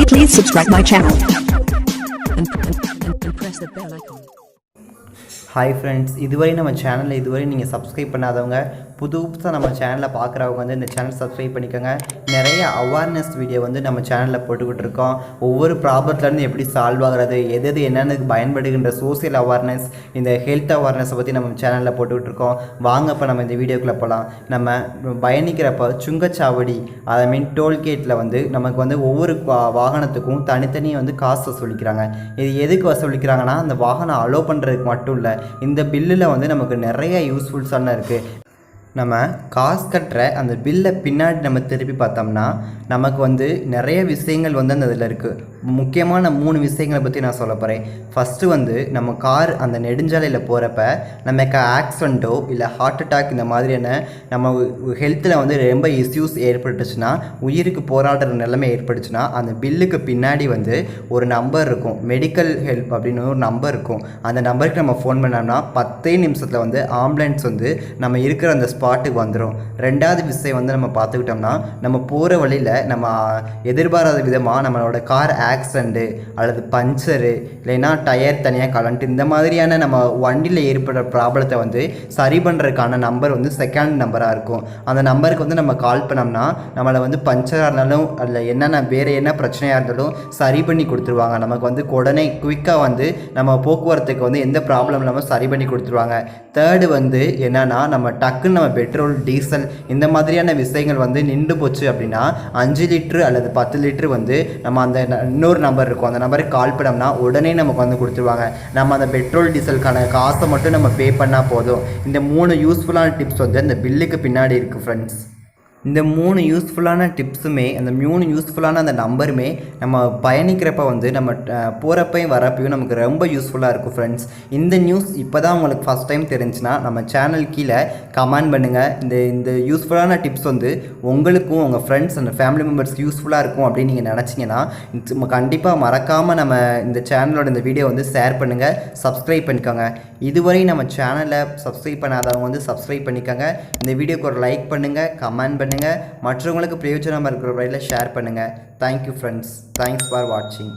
Please subscribe my channel and press the bell icon. Hi friends, இதுவரை நம்ம சேனலை இதுவரை நீங்கள் சப்ஸ்கிரைப் பண்ணாதவங்க புதுசாக நம்ம சேனலை பார்க்குறவங்க வந்து இந்த சேனல் சப்ஸ்கிரைப் பண்ணிக்கோங்க. நிறைய அவேர்னஸ் வீடியோ வந்து நம்ம சேனலில் போட்டுக்கிட்டு இருக்கோம். ஒவ்வொரு ப்ராப்ளத்துலேருந்து எப்படி சால்வ் ஆகிறது, எது என்னென்னு பயன்படுகின்ற சோசியல் அவேர்னஸ், இந்த ஹெல்த் அவேர்னஸை பற்றி நம்ம சேனலில் போட்டுக்கிட்டு இருக்கோம். வாங்க இப்போ நம்ம இந்த வீடியோக்குள்ளே போகலாம். நம்ம பயணிக்கிறப்ப சுங்கச்சாவடி அதை டோல்கேட்டில் வந்து நமக்கு வந்து ஒவ்வொரு வாகனத்துக்கும் தனித்தனியாக வந்து காசு வசூலிக்கிறாங்க. இது எதுக்கு வசூலிக்கிறாங்கன்னா அந்த வாகனம் அலோவ் பண்ணுறதுக்கு மட்டும் இல்லை, இந்த பில்லில் வந்து நமக்கு நிறைய யூஸ்ஃபுல்ஸான இருக்குது. நம்ம காசு கட்டுற அந்த பில்லை பின்னாடி நம்ம திருப்பி பார்த்தோம்னா நமக்கு வந்து நிறைய விஷயங்கள் வந்து அந்த இதில் இருக்குது. முக்கியமான 3 விஷயங்களை பற்றி நான் சொல்ல போகிறேன். ஃபஸ்ட்டு வந்து நம்ம கார் அந்த நெடுஞ்சாலையில் போகிறப்ப நமக்கு ஆக்சிடெண்ட்டோ இல்லை ஹார்ட் அட்டாக் இந்த மாதிரியான நம்ம ஹெல்த்தில் வந்து ரொம்ப இஷ்யூஸ் ஏற்பட்டுச்சுன்னா, உயிருக்கு போராடுற நிலைமை ஏற்பட்டுச்சுன்னா அந்த பில்லுக்கு பின்னாடி வந்து ஒரு நம்பர் இருக்கும், மெடிக்கல் ஹெல்ப் அப்படின்னு ஒரு நம்பர் இருக்கும். அந்த நம்பருக்கு நம்ம ஃபோன் பண்ணோம்னா 10 நிமிஷத்தில் வந்து ஆம்புலன்ஸ் வந்து நம்ம இருக்கிற அந்த ஸ்பாட்டுக்கு வந்துடும். ரெண்டாவது விஷயம் வந்து நம்ம பார்த்துக்கிட்டோம்னா, நம்ம போகிற வழியில் நம்ம எதிர்பாராத விதமாக நம்மளோட கார் ஆக்சிடெண்ட்டு அல்லது பஞ்சரு இல்லைன்னா டயர் தனியாக கலண்ட்டு இந்த மாதிரியான நம்ம வண்டியில் ஏற்படுற ப்ராப்ளத்தை வந்து சரி பண்ணுறதுக்கான நம்பர் வந்து செகண்ட் நம்பராக இருக்கும். அந்த நம்பருக்கு வந்து நம்ம கால் பண்ணோம்னா நம்மளை வந்து பஞ்சராக இருந்தாலும் அல்ல என்னென்ன வேறு என்ன பிரச்சனையாக இருந்தாலும் சரி பண்ணி கொடுத்துருவாங்க. நமக்கு வந்து உடனே குயிக்காக வந்து நம்ம போக்குவரத்துக்கு வந்து எந்த ப்ராப்ளம் இல்லாமல் சரி பண்ணி கொடுத்துருவாங்க. தேர்டு வந்து என்னென்னா, நம்ம டக்குன்னு நம்ம பெட்ரோல் டீசல் இந்த மாதிரியான விஷயங்கள் வந்து நின்று போச்சு அப்படின்னா 5 லிட்ரு அல்லது 10 லிட்ரு வந்து நம்ம அந்த இன்னொரு நம்பர் இருக்கும், அந்த நம்பருக்கு கால் பண்ணோம்னா உடனே நமக்கு வந்து கொடுத்துருவாங்க. நம்ம அந்த பெட்ரோல் டீசலுக்கான காசை மட்டும் நம்ம பே பண்ணால் போதும். இந்த 3 யூஸ்ஃபுல்லான டிப்ஸ் வந்து அந்த பில்லுக்கு பின்னாடி இருக்குது ஃப்ரெண்ட்ஸ். இந்த 3 யூஸ்ஃபுல்லான டிப்ஸுமே, அந்த 3 யூஸ்ஃபுல்லான அந்த நம்பருமே நம்ம பயணிக்கிறப்ப வந்து நம்ம போகிறப்பையும் வரப்பையும் நமக்கு ரொம்ப யூஸ்ஃபுல்லாக இருக்கும் ஃப்ரெண்ட்ஸ். இந்த நியூஸ் இப்போ தான் உங்களுக்கு ஃபஸ்ட் டைம் தெரிஞ்சுன்னா நம்ம சேனல் கீழே கமெண்ட் பண்ணுங்கள். இந்த யூஸ்ஃபுல்லான டிப்ஸ் வந்து உங்களுக்கும் உங்கள் ஃப்ரெண்ட்ஸ் அண்ட் ஃபேமிலி மெம்பர்ஸ்க்கு யூஸ்ஃபுல்லாக இருக்கும் அப்படின்னு நீங்கள் நினச்சிங்கன்னா கண்டிப்பாக மறக்காமல் நம்ம இந்த சேனலோட இந்த வீடியோ வந்து ஷேர் பண்ணுங்கள், சப்ஸ்கிரைப் பண்ணிக்கோங்க. இதுவரை நம்ம சேனலை சப்ஸ்கிரைப் பண்ணாதவங்க வந்து சப்ஸ்கிரைப் பண்ணிக்கோங்க. இந்த வீடியோக்கு ஒரு லைக் பண்ணுங்கள், கமெண்ட் பண்ணுங்கள், மற்றவங்களுக்கு பிரயோஜனமாக இருக்கிற வகையில் ஷேர் பண்ணுங்கள். தேங்க்யூ ஃப்ரெண்ட்ஸ், தேங்க்ஸ் ஃபார் வாட்சிங்.